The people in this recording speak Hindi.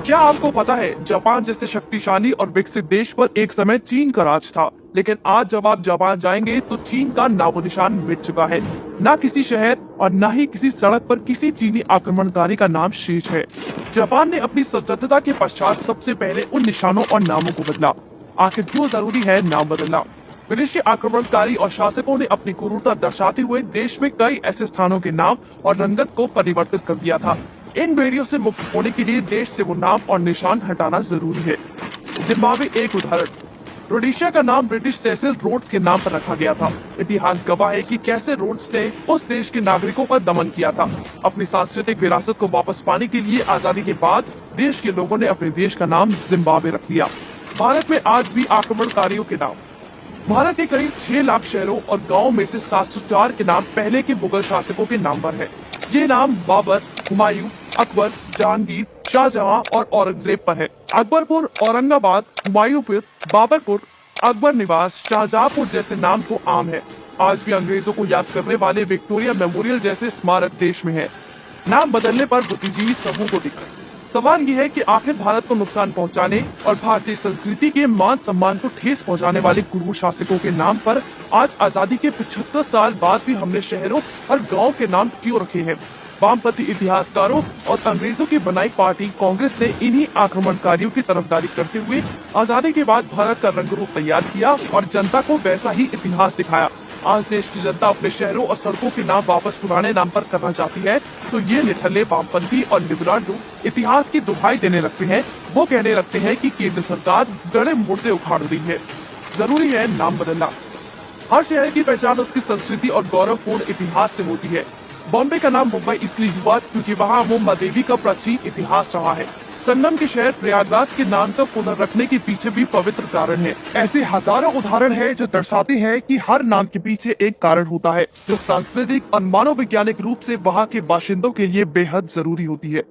क्या आपको पता है जापान जैसे शक्तिशाली और विकसित देश पर एक समय चीन का राज था, लेकिन आज जब आप जापान जाएंगे तो चीन का नामो निशान मिट चुका है। न किसी शहर और न ही किसी सड़क पर किसी चीनी आक्रमणकारी का नाम शेष है। जापान ने अपनी स्वतंत्रता के पश्चात सबसे पहले उन निशानों और नामों को बदला। आखिर क्यों जरूरी है नाम बदलना? विदेशी आक्रमणकारी और शासकों ने अपनी क्रूरता दर्शाते हुए देश में कई ऐसे स्थानों के नाम और रंगत को परिवर्तित कर दिया था। इन भेड़ियों से मुक्त होने के लिए देश से वो नाम और निशान हटाना जरूरी है। जिम्बाब्वे एक उदाहरण। रोडेशिया का नाम ब्रिटिश सेसिल रोड्स के नाम पर रखा गया था। इतिहास गवाह है कि कैसे रोड्स ने उस देश के नागरिकों पर दमन किया था। अपनी सांस्कृतिक विरासत को वापस पाने के लिए आजादी के बाद देश के लोगों ने अपने देश का नाम जिम्बाब्वे रख लिया। भारत में आज भी आक्रमणकारियों के नाम। भारत के करीब 6 लाख शहरों और गांवों में से 704 के नाम पहले के मुगल शासकों के नाम पर है। ये नाम बाबर, हुमायूं, अकबर, जहांगीर, शाहजहां और औरंगजेब पर है। अकबरपुर, औरंगाबाद, हुमायूंपुर, बाबरपुर, अकबर निवास, शाहजहांपुर जैसे नाम तो आम है। आज भी अंग्रेजों को याद करने वाले विक्टोरिया मेमोरियल जैसे स्मारक देश में है। नाम बदलने पर बुद्धिजीवी समूह को दिक्कत। सवाल ये है कि आखिर भारत को नुकसान पहुंचाने और भारतीय संस्कृति के मान सम्मान को ठेस पहुंचाने वाले क्रूर शासकों के नाम पर आज आजादी के 75 साल बाद भी हमने शहरों और गांवों के नाम क्यों रखे हैं? वामपंथी इतिहासकारों और अंग्रेजों की बनाई पार्टी कांग्रेस ने इन्हीं आक्रमणकारियों की तरफदारी करते हुए आजादी के बाद भारत का रंग रूप तैयार किया और जनता को वैसा ही इतिहास दिखाया। आज देश की जनता अपने शहरों और सड़कों के नाम वापस पुराने नाम पर करना चाहती है, तो ये निठल्ले वामपंथी और लिबरल लोग इतिहास की दुहाई देने लगते हैं। वो कहने लगते हैं कि केंद्र सरकार गड़े मुर्दे उखाड़ रही है। जरूरी है नाम बदलना। हर शहर की पहचान उसकी संस्कृति और गौरवपूर्ण इतिहास से होती है। बॉम्बे का नाम मुंबई इसलिए हुआ क्योंकि वहाँ मुंबा देवी का प्राचीन इतिहास रहा है। संगम के शहर प्रयागराज के नाम का पुनर्रखने के पीछे भी पवित्र कारण है। ऐसे हजारों उदाहरण हैं जो दर्शाते हैं कि हर नाम के पीछे एक कारण होता है, जो सांस्कृतिक और मानववैज्ञानिक रूप से वहाँ के बाशिंदों के लिए बेहद जरूरी होती है।